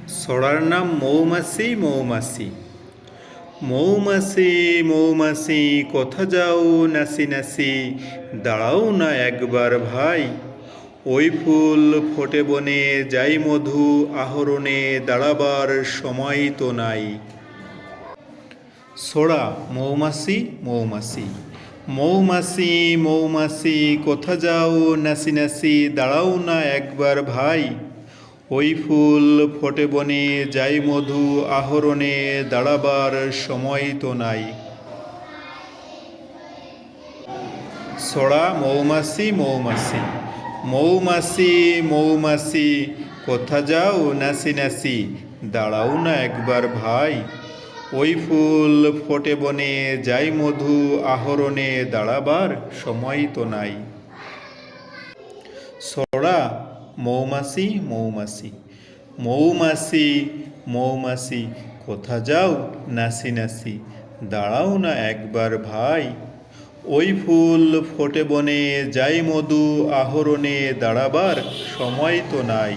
ছড়ার নাম মৌমাছি মৌমাছি। মৌমাছি মৌমাছি কোথা যাও নাচি নাচি, দাঁড়াও না একবার ভাই। ওই ফুল ফোটে বনে যাই মধু আহরণে, দাঁড়াবার সময় তো নাই। ছড়া মৌমাছি মৌমাছি। মৌমাছি মৌমাছি কোথা যাও নাচি নাচি, দাঁড়াও না একবার ভাই। ওই ফুল ফোটে বনে যাই মধু আহরণে, দাঁড়াবার সময় তো নাই। ছড়া মৌমাছি মৌমাছি। মৌমাছি মৌমাছি কোথা যাও নাচি নাচি, দাঁড়াও না একবার ভাই। ওই ফুল ফোটে বনে যাই মধু আহরণে, দাঁড়াবার সময় তো নাই। ছড়া মৌমাছি মৌমাছি। মৌমাছি মৌমাছি কোথা যাও নাচি নাচি, দাঁড়াও না একবার ভাই। ওই ফুল ফোটে বনে যাই মধু আহরণে, দাঁড়াবার সময় তো নাই।